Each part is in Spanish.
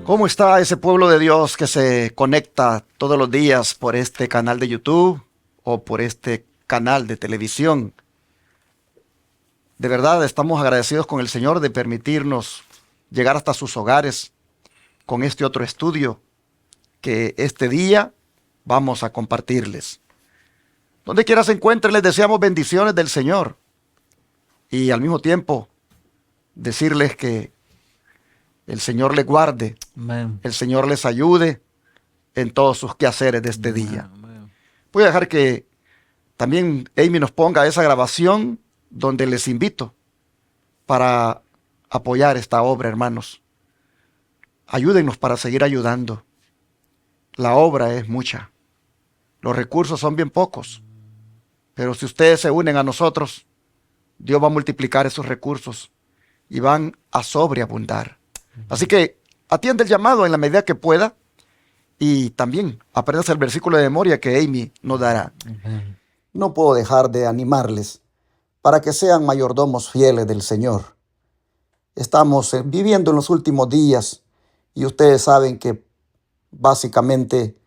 ¿Cómo está ese pueblo de Dios que se conecta todos los días por este canal de YouTube o por este canal de televisión? De verdad estamos agradecidos con el Señor de permitirnos llegar hasta sus hogares con este otro estudio que este día vamos a compartirles. Donde quiera se encuentren, les deseamos bendiciones del Señor y al mismo tiempo decirles que el Señor les guarde, Amén. el Señor les ayude en todos sus quehaceres de este día. Amén. Voy a dejar que también Amy nos ponga esa grabación donde les invito para apoyar esta obra, hermanos. Ayúdennos para seguir ayudando. La obra es mucha. Los recursos son bien pocos. Pero si ustedes se unen a nosotros, Dios va a multiplicar esos recursos y van a sobreabundar. Así que atiende el llamado en la medida que pueda y también aprendas el versículo de memoria que Amy nos dará. Amén. No puedo dejar de animarles para que sean mayordomos fieles del Señor. Estamos viviendo en los últimos días y ustedes saben que básicamente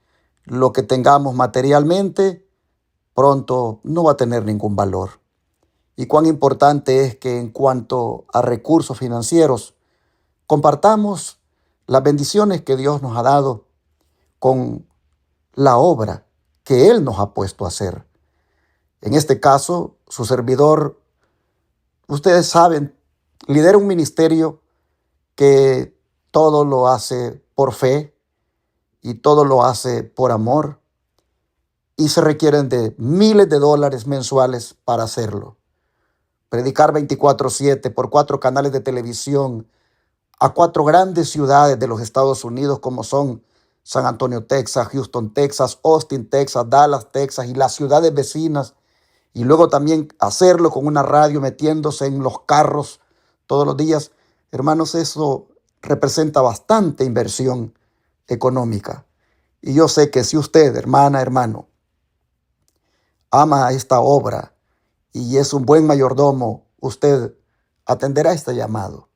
lo que tengamos materialmente pronto no va a tener ningún valor. Y cuán importante es que en cuanto a recursos financieros, compartamos las bendiciones que Dios nos ha dado con la obra que Él nos ha puesto a hacer. En este caso, su servidor, ustedes saben, lidera un ministerio que todo lo hace por fe y todo lo hace por amor y se requieren de miles de dólares mensuales para hacerlo. Predicar 24/7 por 4 canales de televisión a 4 grandes ciudades de los Estados Unidos como son San Antonio, Texas, Houston, Texas, Austin, Texas, Dallas, Texas y las ciudades vecinas. Y luego también hacerlo con una radio metiéndose en los carros todos los días. Hermanos, eso representa bastante inversión económica. Y yo sé que si usted, hermana, hermano, ama esta obra y es un buen mayordomo, usted atenderá este llamado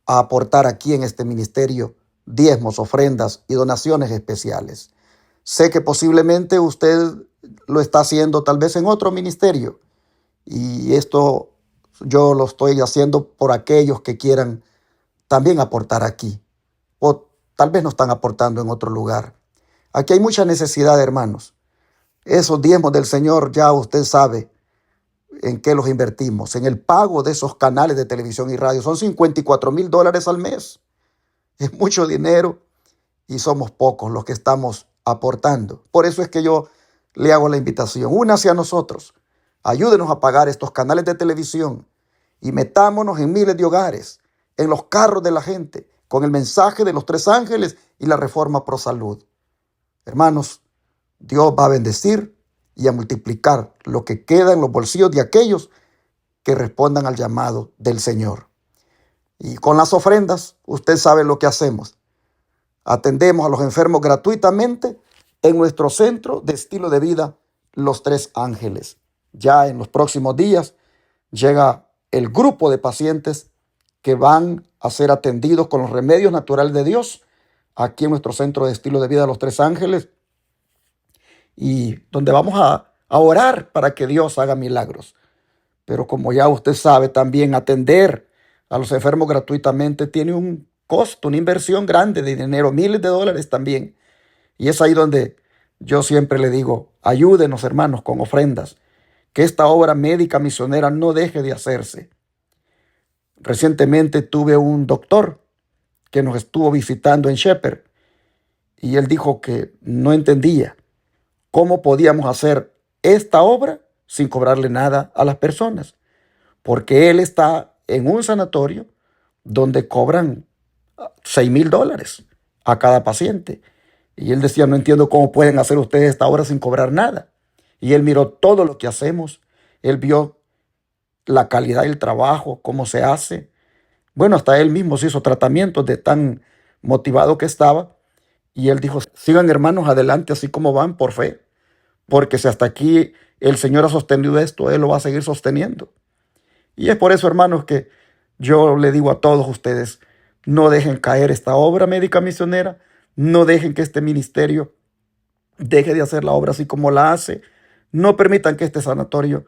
a aportar aquí en este ministerio diezmos, ofrendas y donaciones especiales. Sé que posiblemente usted lo está haciendo tal vez en otro ministerio y esto yo lo estoy haciendo por aquellos que quieran también aportar aquí o tal vez no están aportando en otro lugar. Aquí hay mucha necesidad, hermanos. Esos diezmos del Señor ya usted sabe en qué los invertimos, en el pago de esos canales de televisión y radio. Son $54,000 al mes. Es mucho dinero y somos pocos los que estamos aportando. Por eso es que yo le hago la invitación. Únase a nosotros. Ayúdenos a pagar estos canales de televisión y metámonos en miles de hogares, en los carros de la gente, con el mensaje de los 3 ángeles y la reforma pro salud. Hermanos, Dios va a bendecir y a multiplicar lo que queda en los bolsillos de aquellos que respondan al llamado del Señor. Y con las ofrendas, usted sabe lo que hacemos. Atendemos a los enfermos gratuitamente en nuestro centro de estilo de vida, Los 3 Ángeles. Ya en los próximos días llega el grupo de pacientes que van a ser atendidos con los remedios naturales de Dios aquí en nuestro centro de estilo de vida, Los 3 Ángeles, y donde vamos a orar para que Dios haga milagros. Pero como ya usted sabe, también atender a los enfermos gratuitamente tiene un costo, una inversión grande de dinero, miles de dólares también. Y es ahí donde yo siempre le digo, ayúdenos, hermanos, con ofrendas, que esta obra médica misionera no deje de hacerse. Recientemente tuve un doctor que nos estuvo visitando en Shepherd y él dijo que no entendía cómo podíamos hacer esta obra sin cobrarle nada a las personas, porque él está en un sanatorio donde cobran $6,000 a cada paciente. Y él decía, no entiendo cómo pueden hacer ustedes esta obra sin cobrar nada. Y él miró todo lo que hacemos, él vio la calidad del trabajo, cómo se hace. Bueno, hasta él mismo se hizo tratamientos de tan motivado que estaba. Y él dijo, sigan hermanos adelante así como van por fe, porque si hasta aquí el Señor ha sostenido esto, Él lo va a seguir sosteniendo. Y es por eso, hermanos, que yo le digo a todos ustedes, No dejen caer esta obra médica misionera. No dejen que este ministerio deje de hacer la obra así como la hace. No permitan que este sanatorio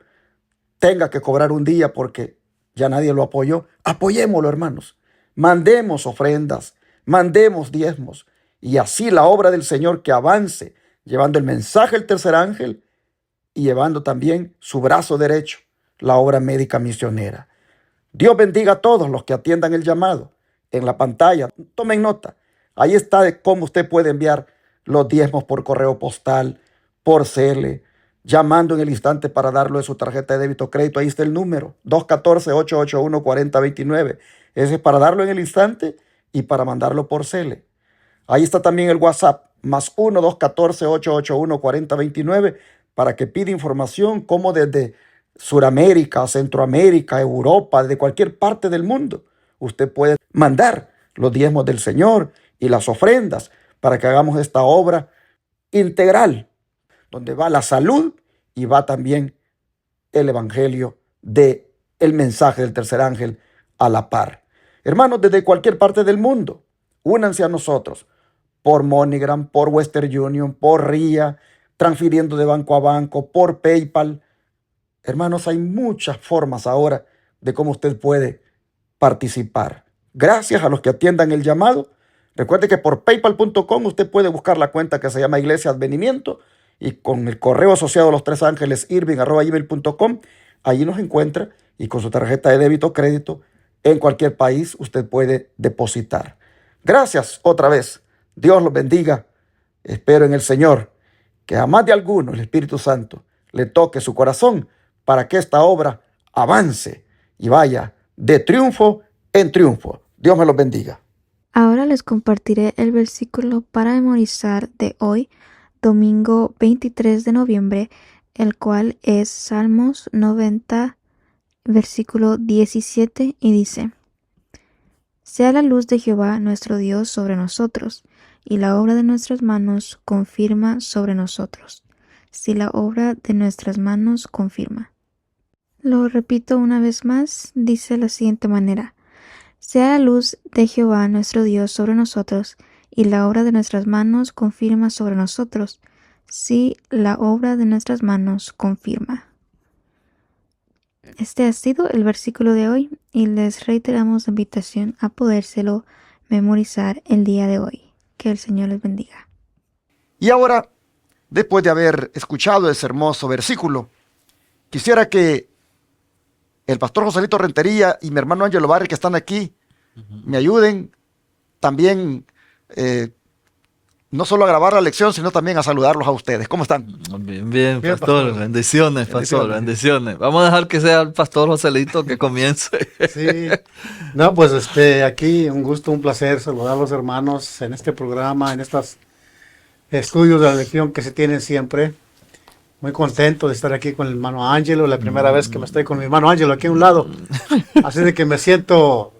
tenga que cobrar un día porque ya nadie lo apoyó. Apoyémoslo, hermanos. Mandemos ofrendas, mandemos diezmos. Y así la obra del Señor que avance, llevando el mensaje del tercer ángel y llevando también su brazo derecho, la obra médica misionera. Dios bendiga a todos los que atiendan el llamado. En la pantalla, tomen nota. Ahí está de cómo usted puede enviar los diezmos por correo postal, por CELE, llamando en el instante para darlo de su tarjeta de débito o crédito. Ahí está el número, 214-881-4029. Ese es para darlo en el instante y para mandarlo por CELE. Ahí está también el WhatsApp, +1 214-881-4029, para que pida información como desde Suramérica, Centroamérica, Europa, desde cualquier parte del mundo. Usted puede mandar los diezmos del Señor y las ofrendas para que hagamos esta obra integral, donde va la salud y va también el evangelio de el mensaje del tercer ángel a la par. Hermanos, desde cualquier parte del mundo, únanse a nosotros por MoneyGram, por Western Union, por RIA, transfiriendo de banco a banco, por PayPal. Hermanos, hay muchas formas ahora de cómo usted puede participar. Gracias a los que atiendan el llamado. Recuerde que por paypal.com usted puede buscar la cuenta que se llama Iglesia Advenimiento y con el correo asociado a los tres ángeles irving@gmail.com, allí nos encuentra y con su tarjeta de débito o crédito en cualquier país usted puede depositar. Gracias otra vez. Dios los bendiga. Espero en el Señor que a más de alguno el Espíritu Santo le toque su corazón para que esta obra avance y vaya de triunfo en triunfo. Dios me los bendiga. Ahora les compartiré el versículo para memorizar de hoy, domingo 23 de noviembre, el cual es Salmos 90, versículo 17, y dice: Sea la luz de Jehová nuestro Dios sobre nosotros, y la obra de nuestras manos confirma sobre nosotros. Si la obra de nuestras manos confirma. Lo repito una vez más, dice de la siguiente manera: Sea la luz de Jehová nuestro Dios sobre nosotros, y la obra de nuestras manos confirma sobre nosotros, si la obra de nuestras manos confirma. Este ha sido el versículo de hoy y les reiteramos la invitación a podérselo memorizar el día de hoy. Que el Señor les bendiga. Y ahora, después de haber escuchado ese hermoso versículo, quisiera que el pastor Joselito Rentería y mi hermano Ángelo Barri, que están aquí, me ayuden también, no solo a grabar la lección, sino también a saludarlos a ustedes. ¿Cómo están? Bien, bien, pastor. Bendiciones, pastor. Bendiciones. Vamos a dejar que sea el pastor Joselito que comience. Sí. No, pues aquí un gusto, un placer saludar a los hermanos en este programa, en estos estudios de la lección que se tienen siempre. Muy contento de estar aquí con el hermano Ángelo, la primera vez que me estoy con mi hermano Ángelo aquí a un lado. Así de que me siento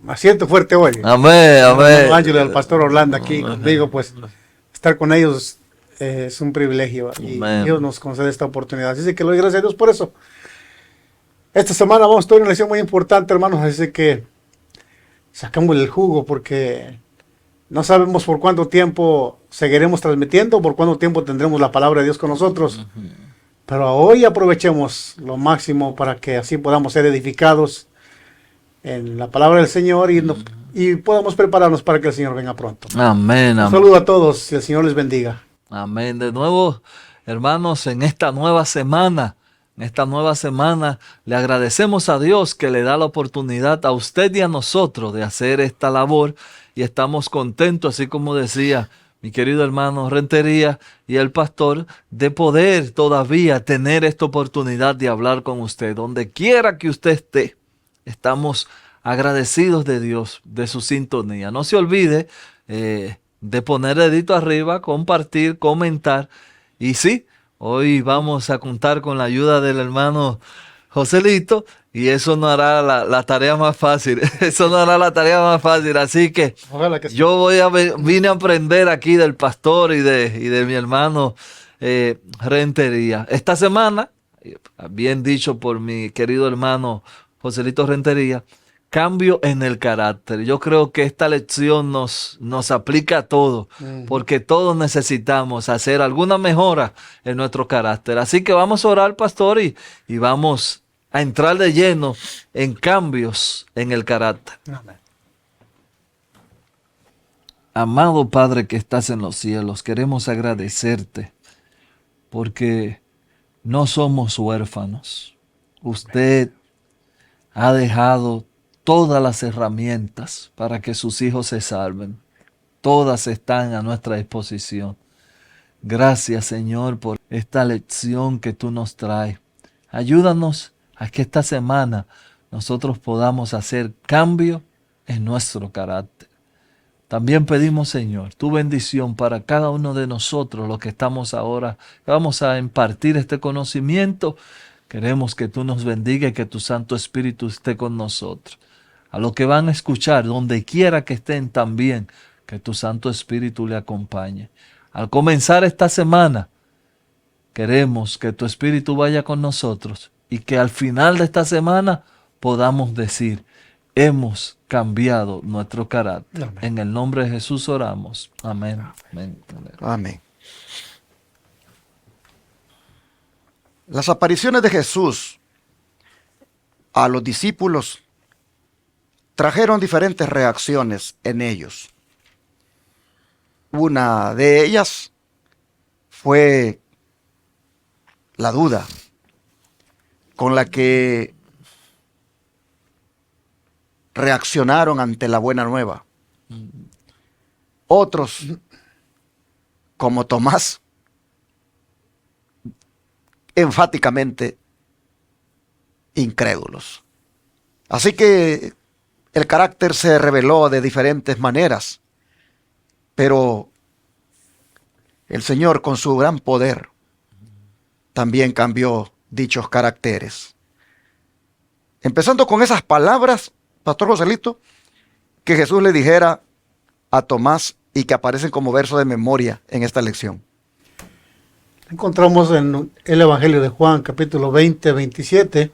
fuerte hoy. Amén, amén. El hermano Ángelo y el pastor Orlando aquí conmigo, pues estar con ellos es un privilegio y Dios nos concede esta oportunidad. Así de que le doy gracias a Dios por eso. Esta semana vamos a tener una lección muy importante, hermanos, así que sacamos el jugo porque no sabemos por cuánto tiempo seguiremos transmitiendo, por cuánto tiempo tendremos la palabra de Dios con nosotros. Pero hoy aprovechemos lo máximo para que así podamos ser edificados en la palabra del Señor y podamos prepararnos para que el Señor venga pronto. Amén, amén. Un saludo a todos y el Señor les bendiga. Amén. De nuevo, hermanos, en esta nueva semana, le agradecemos a Dios que le da la oportunidad a usted y a nosotros de hacer esta labor y estamos contentos, así como decía mi querido hermano Rentería y el pastor, de poder todavía tener esta oportunidad de hablar con usted. Donde quiera que usted esté, estamos agradecidos de Dios, de su sintonía. No se olvide de poner el dedito arriba, compartir, comentar. Y sí, hoy vamos a contar con la ayuda del hermano Joselito y eso nos hará la tarea más fácil. Eso nos hará la tarea más fácil. Así que, Sí. yo vine a aprender aquí del pastor y de mi hermano Rentería. Esta semana, bien dicho por mi querido hermano Joselito Rentería, cambio en el carácter. Yo creo que esta lección nos aplica a todo, porque todos necesitamos hacer alguna mejora en nuestro carácter. Así que vamos a orar, pastor, y vamos a entrar de lleno en cambios en el carácter. Amén. Amado Padre que estás en los cielos, queremos agradecerte porque no somos huérfanos. Usted ha dejado todas las herramientas para que sus hijos se salven. Todas están a nuestra disposición. Gracias, Señor, por esta lección que tú nos traes. Ayúdanos a que esta semana nosotros podamos hacer cambio en nuestro carácter. También pedimos, Señor, tu bendición para cada uno de nosotros, los que estamos ahora, que vamos a impartir este conocimiento. Queremos que tú nos bendiga y que tu Santo Espíritu esté con nosotros. A los que van a escuchar, donde quiera que estén también, que tu Santo Espíritu le acompañe. Al comenzar esta semana, queremos que tu Espíritu vaya con nosotros y que al final de esta semana podamos decir, hemos cambiado nuestro carácter. Amén. En el nombre de Jesús oramos. Amén. Amén. Amén. Las apariciones de Jesús a los discípulos trajeron diferentes reacciones en ellos. Una de ellas fue la duda con la que reaccionaron ante la buena nueva. Otros, como Tomás, enfáticamente incrédulos. Así que el carácter se reveló de diferentes maneras, pero el Señor con su gran poder también cambió dichos caracteres. Empezando con esas palabras, Pastor Joselito, que Jesús le dijera a Tomás y que aparecen como verso de memoria en esta lección. Encontramos en el Evangelio de Juan, capítulo 20, 27.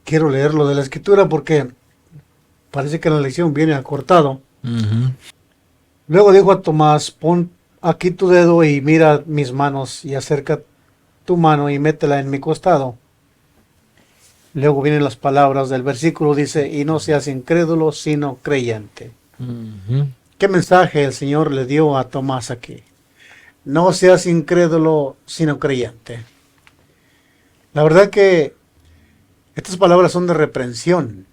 Quiero leerlo de la Escritura porque parece que la lección viene acortado. Luego dijo a Tomás, pon aquí tu dedo y mira mis manos y acerca tu mano y métela en mi costado. Luego vienen las palabras del versículo, dice, y no seas incrédulo, sino creyente. ¿Qué mensaje el Señor le dio a Tomás aquí? No seas incrédulo, sino creyente. La verdad que estas palabras son de reprensión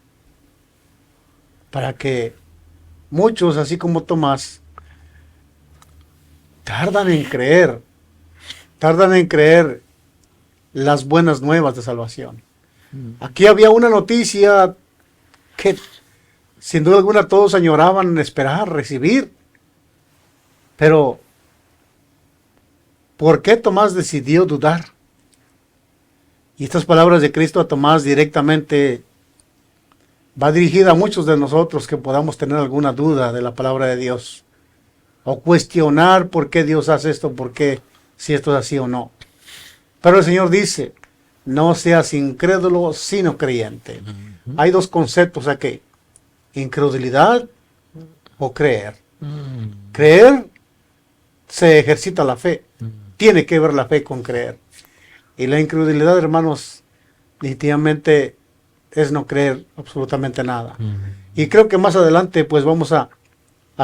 para que muchos, así como Tomás, tardan en creer las buenas nuevas de salvación. Aquí había una noticia que sin duda alguna todos añoraban esperar, recibir. Pero, ¿por qué Tomás decidió dudar? Y estas palabras de Cristo a Tomás directamente va dirigida a muchos de nosotros que podamos tener alguna duda de la palabra de Dios. O cuestionar por qué Dios hace esto, por qué, si esto es así o no. Pero el Señor dice, no seas incrédulo, sino creyente. Hay dos conceptos aquí. Incredulidad o creer. Creer se ejercita la fe. Tiene que ver la fe con creer. Y la incredulidad, hermanos, definitivamente es no creer absolutamente nada. Y creo que más adelante pues vamos a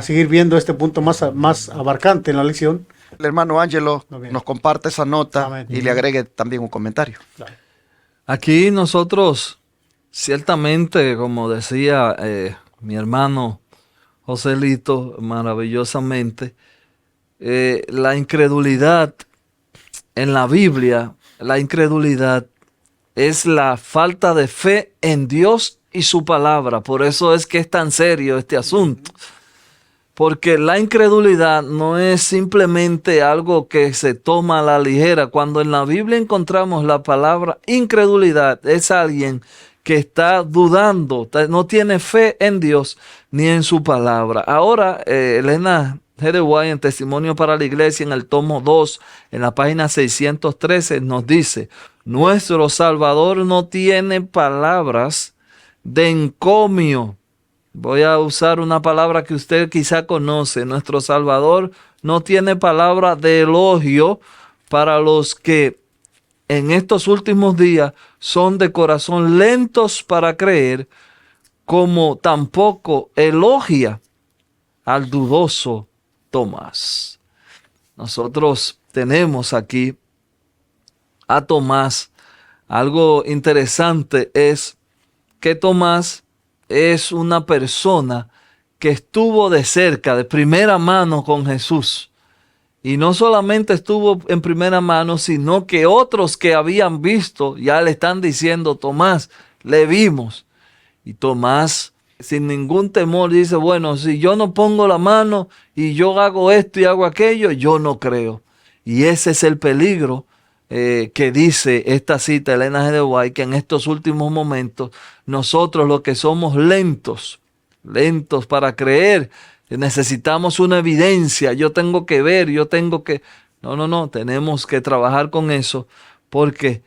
seguir viendo este punto más abarcante en la lección. El hermano Ángelo nos comparte esa nota. Amén. Y le agregue también un comentario. Claro. Aquí nosotros, ciertamente, como decía mi hermano Joselito, maravillosamente, la incredulidad en la Biblia, la incredulidad es la falta de fe en Dios y su palabra. Por eso es que es tan serio este asunto. Porque la incredulidad no es simplemente algo que se toma a la ligera. Cuando en la Biblia encontramos la palabra incredulidad, es alguien que está dudando, no tiene fe en Dios ni en su palabra. Ahora, Elena G. de White, en Testimonio para la Iglesia, en el tomo 2, en la página 613, nos dice, nuestro Salvador no tiene palabras de encomio. Voy a usar una palabra que usted quizá conoce. Nuestro Salvador no tiene palabra de elogio para los que en estos últimos días son de corazón lentos para creer, como tampoco elogia al dudoso Tomás. Nosotros tenemos aquí a Tomás. Algo interesante es que Tomás es una persona que estuvo de cerca, de primera mano con Jesús. Y no solamente estuvo en primera mano, sino que otros que habían visto ya le están diciendo: Tomás, le vimos. Y Tomás, sin ningún temor, dice: bueno, si yo no pongo la mano y yo hago esto y hago aquello, yo no creo. Y ese es el peligro que dice esta cita de Elena G. de White, que en estos últimos momentos nosotros los que somos lentos para creer, necesitamos una evidencia, yo tengo que ver, yo tengo que... No, tenemos que trabajar con eso, porque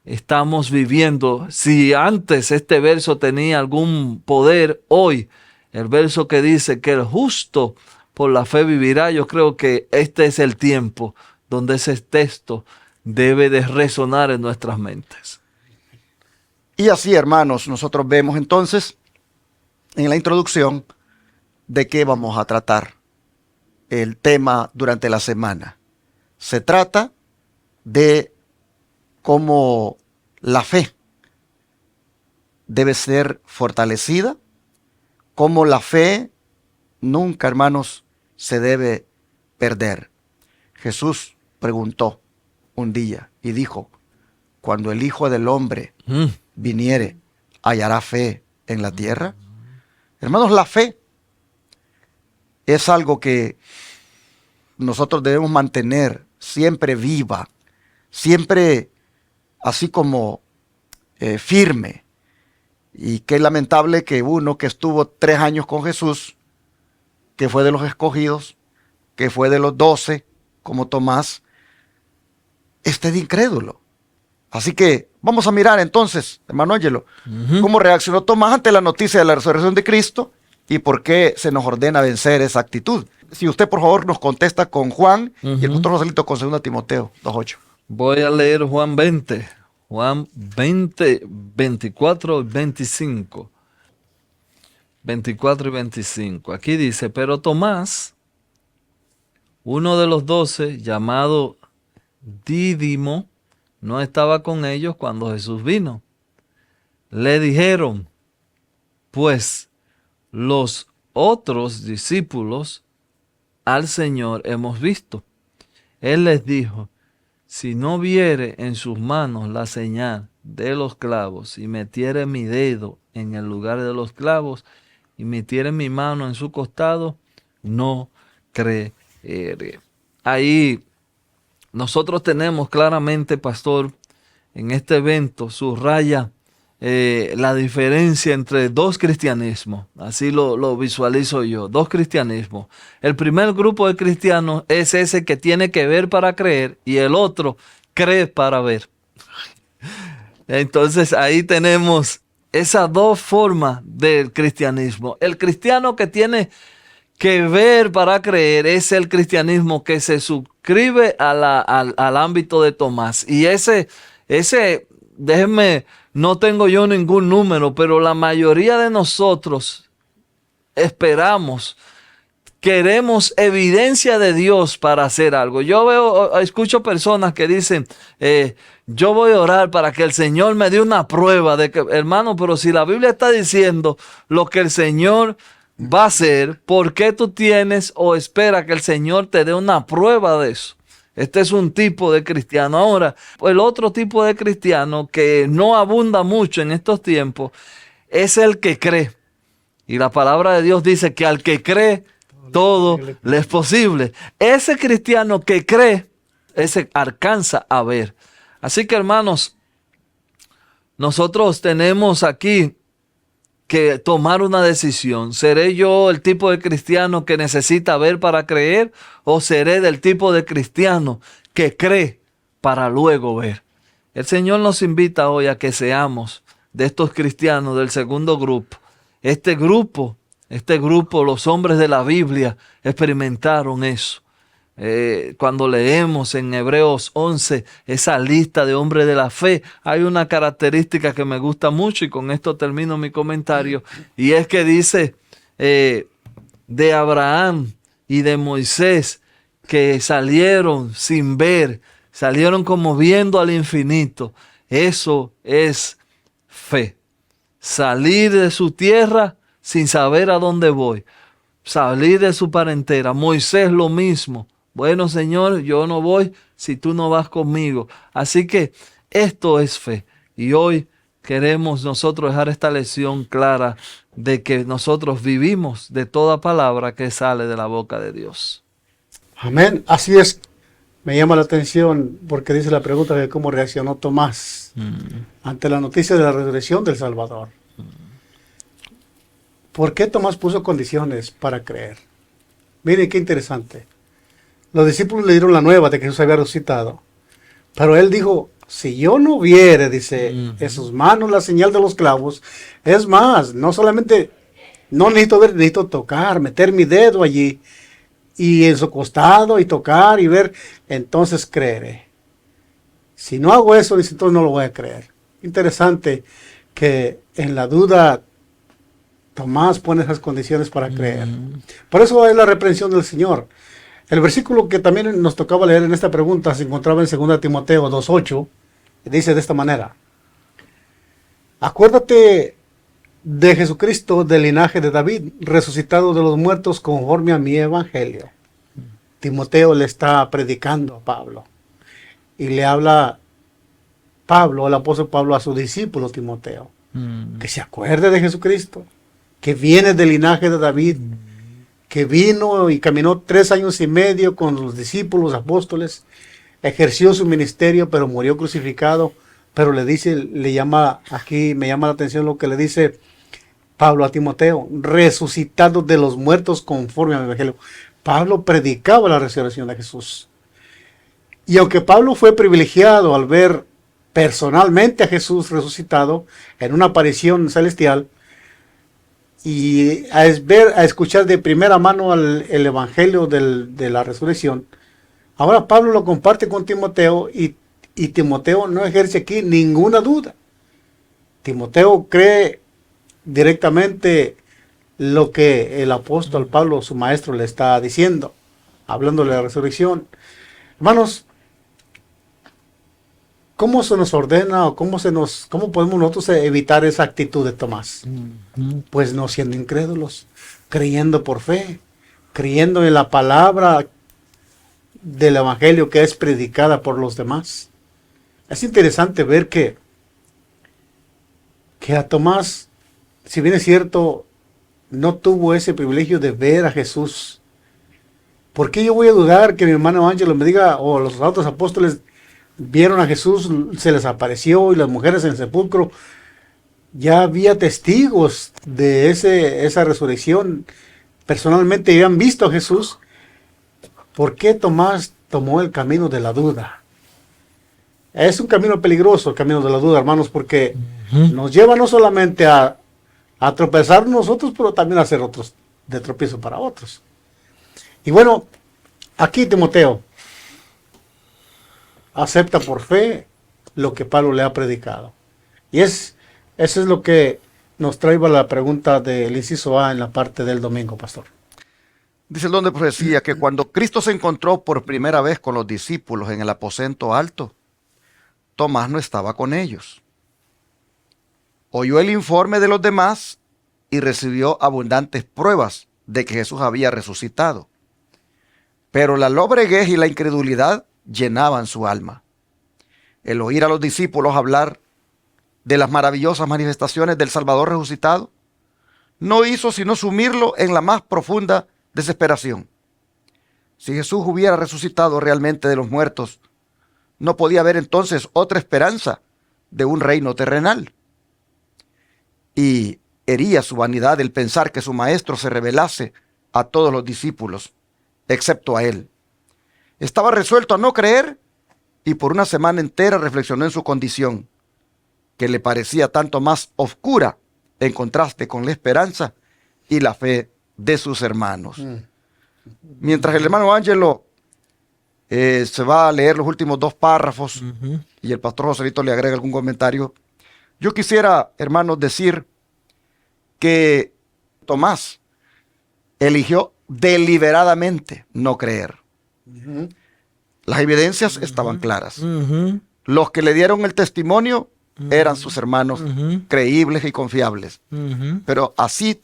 estamos viviendo, si antes este verso tenía algún poder, hoy el verso que dice que el justo por la fe vivirá, yo creo que este es el tiempo donde ese texto debe de resonar en nuestras mentes. Y así, hermanos, nosotros vemos entonces en la introducción de qué vamos a tratar el tema durante la semana. Se trata de cómo la fe debe ser fortalecida, cómo la fe nunca, hermanos, se debe perder. Jesús preguntó un día y dijo: cuando el Hijo del Hombre viniere, ¿hallará fe en la tierra? Hermanos, la fe es algo que nosotros debemos mantener siempre viva, siempre así como firme. Y qué lamentable que uno que estuvo 3 años con Jesús, que fue de los escogidos, que fue de los 12, como Tomás, esté de incrédulo. Así que vamos a mirar entonces, hermano Ángelo, cómo reaccionó Tomás ante la noticia de la resurrección de Cristo y por qué se nos ordena vencer esa actitud. Si usted, por favor, nos contesta con Juan y el pastor Joselito con 2 Timoteo 2:8. Voy a leer Juan 20, 24 y 25. 24 y 25. Aquí dice: pero Tomás, uno de los 12, llamado Dídimo, no estaba con ellos cuando Jesús vino. Le dijeron, pues, los otros discípulos: al Señor hemos visto. Él les dijo: si no viere en sus manos la señal de los clavos, y metiere mi dedo en el lugar de los clavos, y metiere mi mano en su costado, no creeré. Ahí nosotros tenemos claramente, pastor, en este evento subraya la diferencia entre 2 cristianismos. Así lo visualizo yo, 2 cristianismos. El primer grupo de cristianos es ese que tiene que ver para creer, y el otro cree para ver. Entonces ahí tenemos esas 2 formas del cristianismo. El cristiano que tiene que ver para creer es el cristianismo que se suscribe al ámbito de Tomás. Y ese, déjenme, no tengo yo ningún número, pero la mayoría de nosotros queremos evidencia de Dios para hacer algo. Escucho personas que dicen, yo voy a orar para que el Señor me dé una prueba de que, hermano, pero si la Biblia está diciendo lo que el Señor va a hacer, ¿por qué tú tienes o esperas que el Señor te dé una prueba de eso? Este es un tipo de cristiano. Ahora, el otro tipo de cristiano que no abunda mucho en estos tiempos es el que cree. Y la palabra de Dios dice que al que cree, todo le es posible. Ese cristiano que cree, ese alcanza a ver. Así que, hermanos, nosotros tenemos aquí que tomar una decisión. ¿Seré yo el tipo de cristiano que necesita ver para creer, o seré del tipo de cristiano que cree para luego ver? El Señor nos invita hoy a que seamos de estos cristianos del segundo grupo. Este grupo, los hombres de la Biblia, experimentaron eso. Cuando leemos en Hebreos 11 esa lista de hombres de la fe, hay una característica que me gusta mucho y con esto termino mi comentario, y es que dice de Abraham y de Moisés, que salieron sin ver, salieron como viendo al infinito. Eso es fe. Salir de su tierra sin saber a dónde voy. Salir de su parentela. Moisés lo mismo. Bueno, Señor, yo no voy si tú no vas conmigo. Así que esto es fe. Y hoy queremos nosotros dejar esta lección clara de que nosotros vivimos de toda palabra que sale de la boca de Dios. Amén. Así es. Me llama la atención porque dice la pregunta de cómo reaccionó Tomás ante la noticia de la resurrección del Salvador. ¿Por qué Tomás puso condiciones para creer? Miren qué interesante. Los discípulos le dieron la nueva de que Jesús había resucitado. Pero él dijo, si yo no viere, dice, en sus manos la señal de los clavos, es más, no solamente, no necesito ver, necesito tocar, meter mi dedo allí, y en su costado, y tocar, y ver, entonces creeré. Si no hago eso, dice, entonces no lo voy a creer. Interesante que en la duda Tomás pone esas condiciones para creer. Por eso es la reprensión del Señor. El versículo que también nos tocaba leer en esta pregunta se encontraba en 2 Timoteo 2:8. Dice de esta manera: acuérdate de Jesucristo del linaje de David, resucitado de los muertos conforme a mi evangelio. Timoteo le está predicando a Pablo. Y le habla Pablo, el apóstol Pablo, a su discípulo Timoteo. Que se acuerde de Jesucristo, que viene del linaje de David, que vino y caminó 3 años y medio con los discípulos, apóstoles, ejerció su ministerio, pero murió crucificado. Pero le dice, aquí me llama la atención lo que le dice Pablo a Timoteo: resucitado de los muertos conforme a mi evangelio. Pablo predicaba la resurrección de Jesús. Y aunque Pablo fue privilegiado al ver personalmente a Jesús resucitado en una aparición celestial, y a escuchar de primera mano el evangelio de la resurrección, ahora Pablo lo comparte con Timoteo, y Timoteo no ejerce aquí ninguna duda. Timoteo cree directamente lo que el apóstol Pablo, su maestro, le está diciendo, hablándole de la resurrección. Hermanos, ¿cómo se nos ordena o cómo podemos nosotros evitar esa actitud de Tomás? Pues no siendo incrédulos, creyendo por fe, creyendo en la palabra del evangelio que es predicada por los demás. Es interesante ver que a Tomás, si bien es cierto, no tuvo ese privilegio de ver a Jesús. ¿Por qué yo voy a dudar que mi hermano Ángelo me diga, o los otros apóstoles vieron a Jesús, se les apareció, y las mujeres en el sepulcro? Ya había testigos de esa resurrección. Personalmente habían visto a Jesús. ¿Por qué Tomás tomó el camino de la duda? Es un camino peligroso, el camino de la duda, hermanos, porque nos lleva no solamente a tropezar nosotros, pero también a ser otros de tropiezo para otros. Y bueno, aquí Timoteo acepta por fe lo que Pablo le ha predicado. Y eso es lo que nos trae la pregunta del inciso A en la parte del domingo, pastor. Dice el don de profecía que cuando Cristo se encontró por primera vez con los discípulos en el aposento alto, Tomás no estaba con ellos. Oyó el informe de los demás y recibió abundantes pruebas de que Jesús había resucitado. Pero la lobreguez y la incredulidad llenaban su alma. El oír a los discípulos hablar de las maravillosas manifestaciones del Salvador resucitado no hizo sino sumirlo en la más profunda desesperación. Si Jesús hubiera resucitado realmente de los muertos, no podía haber entonces otra esperanza de un reino terrenal. Y hería su vanidad el pensar que su maestro se revelase a todos los discípulos, excepto a él. Estaba resuelto a no creer y por una semana entera reflexionó en su condición. que le parecía tanto más oscura en contraste con la esperanza y la fe de sus hermanos. Mientras el hermano Ángelo se va a leer los últimos 2 párrafos y el pastor Joselito le agrega algún comentario, yo quisiera, hermanos, decir que Tomás eligió deliberadamente no creer. Las evidencias estaban claras. Los que le dieron el testimonio eran sus hermanos creíbles y confiables. Pero así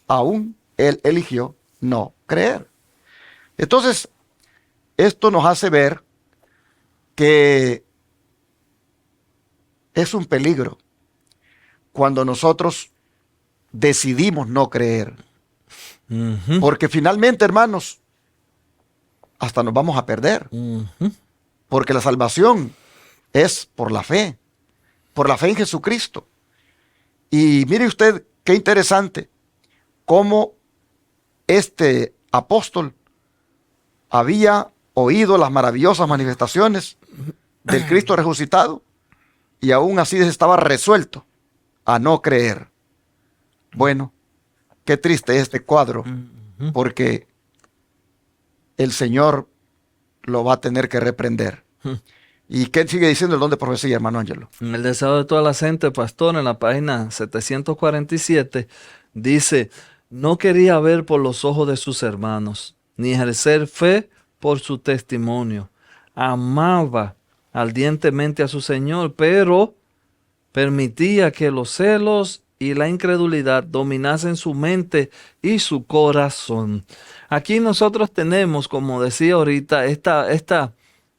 aún él eligió no creer. Entonces, esto nos hace ver que es un peligro cuando nosotros decidimos no creer. Porque finalmente, hermanos, hasta nos vamos a perder. Porque la salvación es por la fe en Jesucristo. Y mire usted qué interesante cómo este apóstol había oído las maravillosas manifestaciones del Cristo resucitado y aún así estaba resuelto a no creer. Bueno, qué triste es este cuadro, porque el Señor lo va a tener que reprender. ¿Y qué sigue diciendo el don de profecía, hermano Ángelo? En el deseo de toda la gente, pastor, en la página 747, dice: no quería ver por los ojos de sus hermanos, ni ejercer fe por su testimonio. Amaba ardientemente a su Señor, pero permitía que los celos y la incredulidad dominasen su mente y su corazón. Aquí nosotros tenemos, como decía ahorita, estas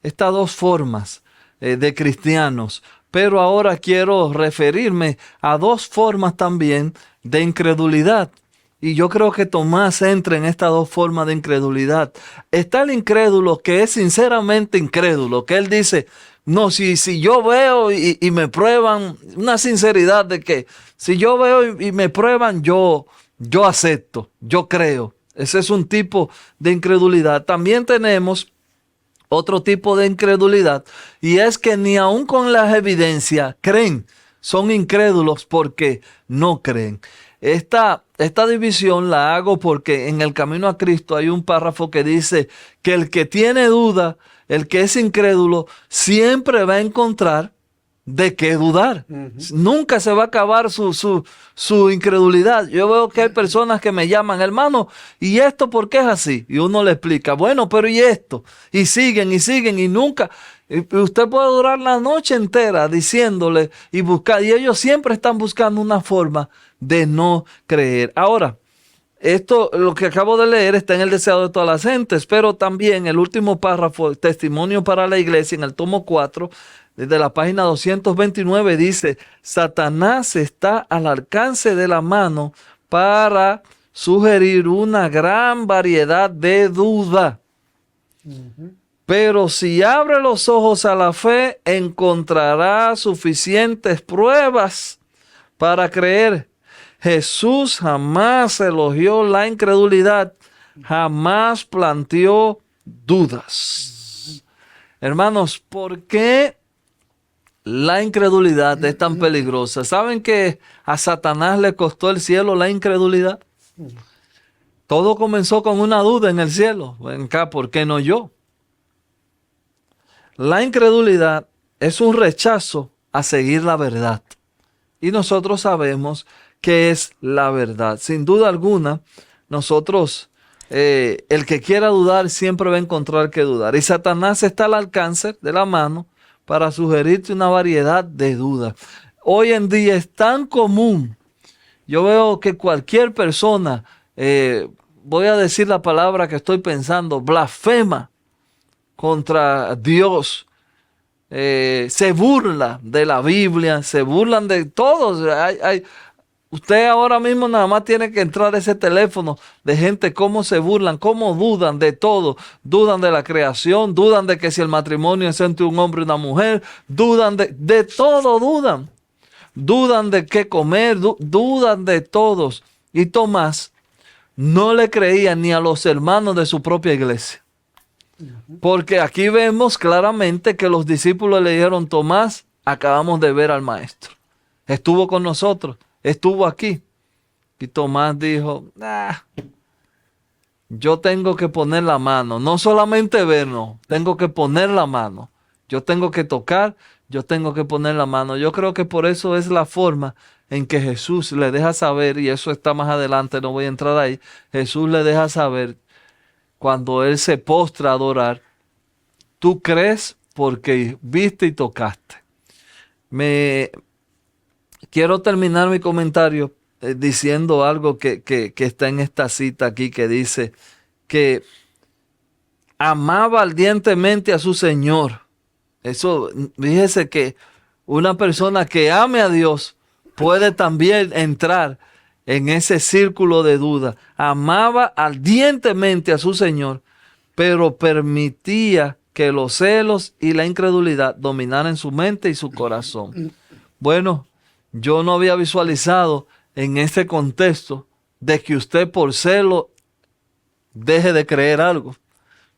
2 formas de cristianos, pero ahora quiero referirme a 2 formas también de incredulidad. Y yo creo que Tomás entra en estas 2 formas de incredulidad. Está el incrédulo que es sinceramente incrédulo, que él dice: no, si yo veo y me prueban, una sinceridad de que si yo veo y me prueban, yo acepto, yo creo. Ese es un tipo de incredulidad. También tenemos otro tipo de incredulidad, y es que ni aun con las evidencias creen. Son incrédulos porque no creen. Esta división la hago porque en el Camino a Cristo hay un párrafo que dice que el que tiene duda, el que es incrédulo, siempre va a encontrar de qué dudar. Nunca se va a acabar su incredulidad. Yo veo que hay personas que me llaman: hermano, ¿y esto por qué es así? Y uno le explica: bueno, pero ¿y esto? Y siguen y nunca. Usted puede durar la noche entera diciéndole y buscar, y ellos siempre están buscando una forma de no creer. Ahora, esto, lo que acabo de leer, está en el deseo de todas las gentes, pero también el último párrafo, testimonio para la iglesia, en el tomo 4, desde la página 229, dice: Satanás está al alcance de la mano para sugerir una gran variedad de dudas. Pero si abre los ojos a la fe, encontrará suficientes pruebas para creer. Jesús jamás elogió la incredulidad, jamás planteó dudas. Hermanos, ¿por qué la incredulidad es tan peligrosa? ¿Saben que a Satanás le costó el cielo la incredulidad? Todo comenzó con una duda en el cielo. Ven acá, ¿por qué no yo? La incredulidad es un rechazo a seguir la verdad. Y nosotros sabemos que es la verdad. Sin duda alguna, nosotros, el que quiera dudar siempre va a encontrar que dudar. Y Satanás está al alcance de la mano para sugerirte una variedad de dudas. Hoy en día es tan común. Yo veo que cualquier persona, voy a decir la palabra que estoy pensando, blasfema contra Dios. Se burla de la Biblia, se burlan de todos. Usted ahora mismo nada más tiene que entrar a ese teléfono de gente cómo se burlan, cómo dudan de todo. Dudan de la creación, dudan de que si el matrimonio es entre un hombre y una mujer, dudan de todo, dudan. Dudan de qué comer, dudan de todos. Y Tomás no le creía ni a los hermanos de su propia iglesia. Porque aquí vemos claramente que los discípulos le dijeron: Tomás, acabamos de ver al maestro. estuvo con nosotros, estuvo aquí. Y Tomás dijo, yo tengo que poner la mano, no solamente vernos, tengo que poner la mano. Yo tengo que tocar, yo tengo que poner la mano. Yo creo que por eso es la forma en que Jesús le deja saber, y eso está más adelante, no voy a entrar ahí. Jesús le deja saber cuando él se postra a adorar, tú crees porque viste y tocaste. Quiero terminar mi comentario diciendo algo que está en esta cita aquí, que dice que amaba ardientemente a su Señor. Eso, fíjese que una persona que ame a Dios puede también entrar en ese círculo de duda. Amaba ardientemente a su Señor, pero permitía que los celos y la incredulidad dominaran su mente y su corazón. Bueno, yo no había visualizado en este contexto de que usted por celo deje de creer algo.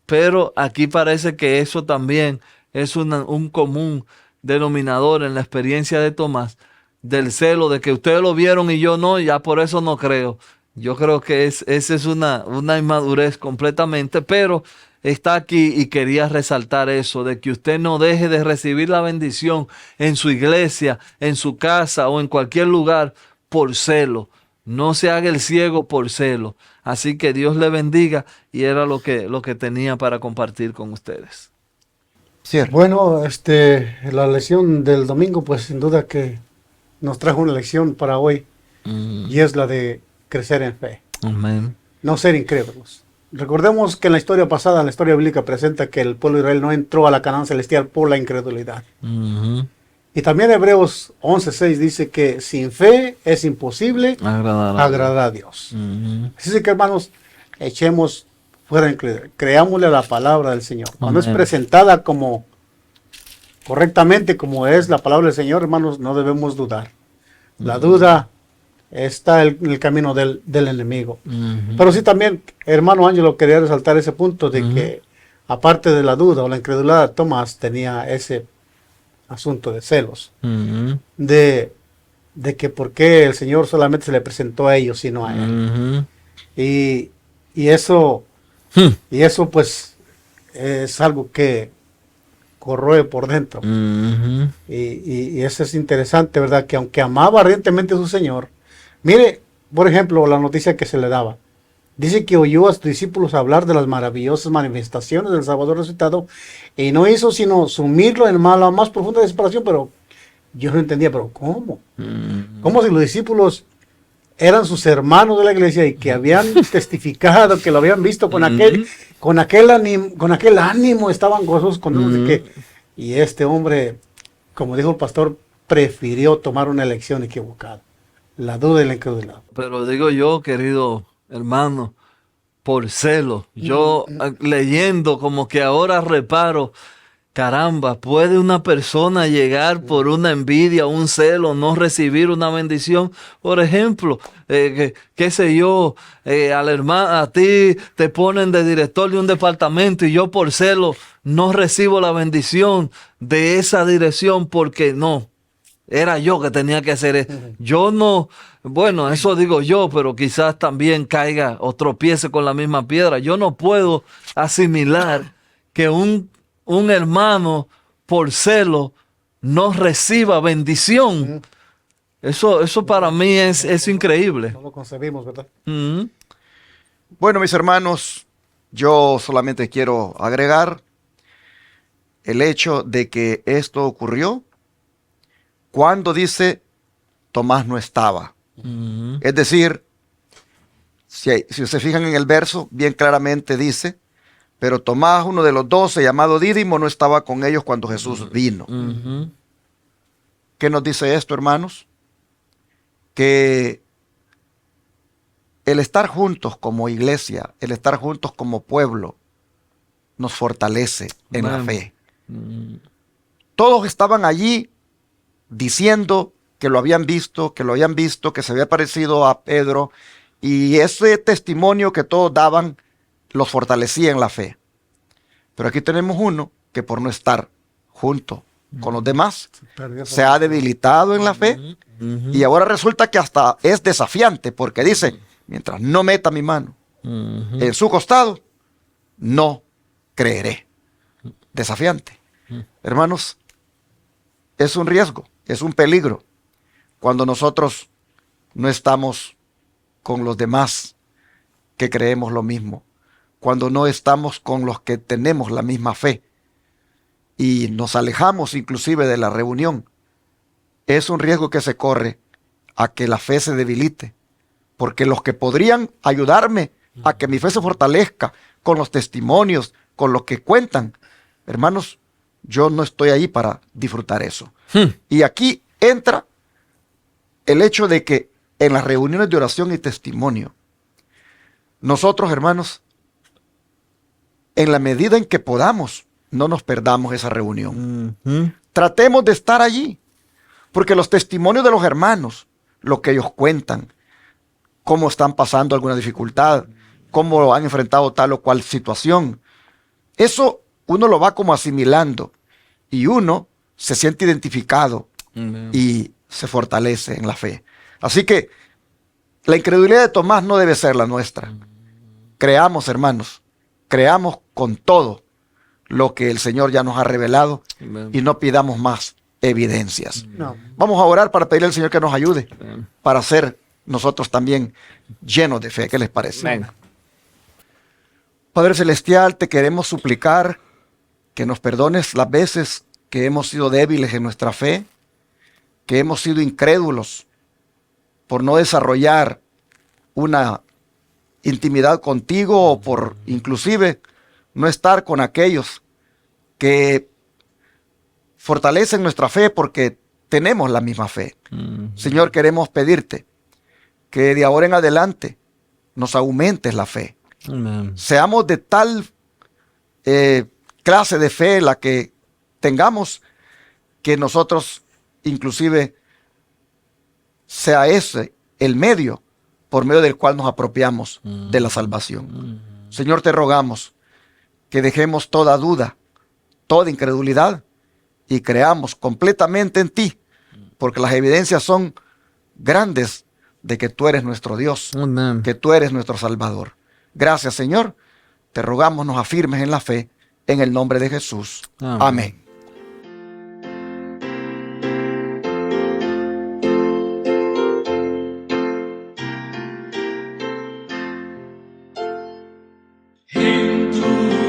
Pero aquí parece que eso también es un común denominador en la experiencia de Tomás, del celo, de que ustedes lo vieron y yo no, ya por eso no creo. Yo creo que esa es una inmadurez completamente, pero está aquí y quería resaltar eso, de que usted no deje de recibir la bendición en su iglesia, en su casa o en cualquier lugar por celo. No se haga el ciego por celo. Así que Dios le bendiga, y era lo que tenía para compartir con ustedes. Cierto. Bueno, la lección del domingo, pues sin duda que nos trajo una lección para hoy, y es la de crecer en fe. Amén. No ser incrédulos. Recordemos que en la historia pasada, la historia bíblica presenta que el pueblo de Israel no entró a la Canaán celestial por la incredulidad. Y también Hebreos 11:6 dice que sin fe es imposible agradar a Dios. Así que, hermanos, echemos fuera incredulidad, creámosle la palabra del Señor. Cuando es presentada como correctamente, como es la palabra del Señor, hermanos, no debemos dudar. La duda está en el camino del enemigo. Pero sí también, hermano Ángelo, quería resaltar ese punto de que, aparte de la duda o la incredulidad, Tomás tenía ese asunto de celos, de que por qué el Señor solamente se le presentó a ellos y no a él. Y eso pues es algo que corroe por dentro. Y eso es interesante, ¿verdad? Que aunque amaba ardientemente a su Señor, mire, por ejemplo, la noticia que se le daba. Dice que oyó a sus discípulos hablar de las maravillosas manifestaciones del Salvador resucitado y no hizo sino sumirlo en la más profunda desesperación, pero yo no entendía, pero ¿cómo? ¿Cómo si los discípulos eran sus hermanos de la iglesia y que habían testificado, que lo habían visto con aquel ánimo, estaban gozosos con y este hombre, como dijo el pastor, prefirió tomar una elección equivocada, la duda y la incredulidad. Pero digo yo, querido hermano, por celo, yo leyendo como que ahora reparo, caramba, ¿puede una persona llegar por una envidia, un celo, no recibir una bendición? Por ejemplo, qué sé yo, a ti te ponen de director de un departamento y yo por celo no recibo la bendición de esa dirección porque no, era yo que tenía que hacer eso. Yo no, bueno, eso digo yo, pero quizás también caiga o tropiece con la misma piedra. Yo no puedo asimilar que un hermano por celo no reciba bendición. Eso para mí es increíble. No lo concebimos, ¿verdad? Bueno, mis hermanos, yo solamente quiero agregar el hecho de que esto ocurrió cuando dice Tomás no estaba. Es decir, si se fijan en el verso, bien claramente dice, pero Tomás, uno de los 12, llamado Dídimo, no estaba con ellos cuando Jesús vino. ¿Qué nos dice esto, hermanos? Que el estar juntos como iglesia, el estar juntos como pueblo, nos fortalece en la fe. Todos estaban allí diciendo que lo habían visto, que se había parecido a Pedro, y ese testimonio que todos daban los fortalecía en la fe. Pero aquí tenemos uno que por no estar junto con los demás, Perdió se ha debilitado en la fe y ahora resulta que hasta es desafiante porque dice, mientras no meta mi mano en su costado, no creeré. Desafiante. Hermanos, es un riesgo, es un peligro cuando nosotros no estamos con los demás que creemos lo mismo, cuando no estamos con los que tenemos la misma fe y nos alejamos inclusive de la reunión. Es un riesgo que se corre a que la fe se debilite, porque los que podrían ayudarme a que mi fe se fortalezca con los testimonios, con los que cuentan, hermanos, yo no estoy ahí para disfrutar eso. Y aquí entra el hecho de que en las reuniones de oración y testimonio, nosotros, hermanos, en la medida en que podamos, no nos perdamos esa reunión. Tratemos de estar allí, porque los testimonios de los hermanos, lo que ellos cuentan, cómo están pasando alguna dificultad, cómo han enfrentado tal o cual situación, eso uno lo va como asimilando y uno se siente identificado y se fortalece en la fe. Así que la incredulidad de Tomás no debe ser la nuestra. Creamos, hermanos, creamos con todo lo que el Señor ya nos ha revelado y no pidamos más evidencias. No. Vamos a orar para pedirle al Señor que nos ayude para ser nosotros también llenos de fe. ¿Qué les parece? Venga. Padre Celestial, te queremos suplicar que nos perdones las veces que hemos sido débiles en nuestra fe, que hemos sido incrédulos por no desarrollar una intimidad contigo o por inclusive no estar con aquellos que fortalecen nuestra fe porque tenemos la misma fe. Señor, queremos pedirte que de ahora en adelante nos aumentes la fe. Seamos de tal clase de fe la que tengamos que nosotros inclusive sea ese el medio por medio del cual nos apropiamos de la salvación. Señor, te rogamos que dejemos toda duda, toda incredulidad y creamos completamente en ti, porque las evidencias son grandes de que tú eres nuestro Dios, que tú eres nuestro Salvador. Gracias, Señor. Te rogamos nos afirmes en la fe, en el nombre de Jesús. Amén. En tu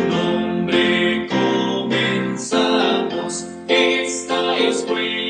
nombre comenzamos, esta es buena.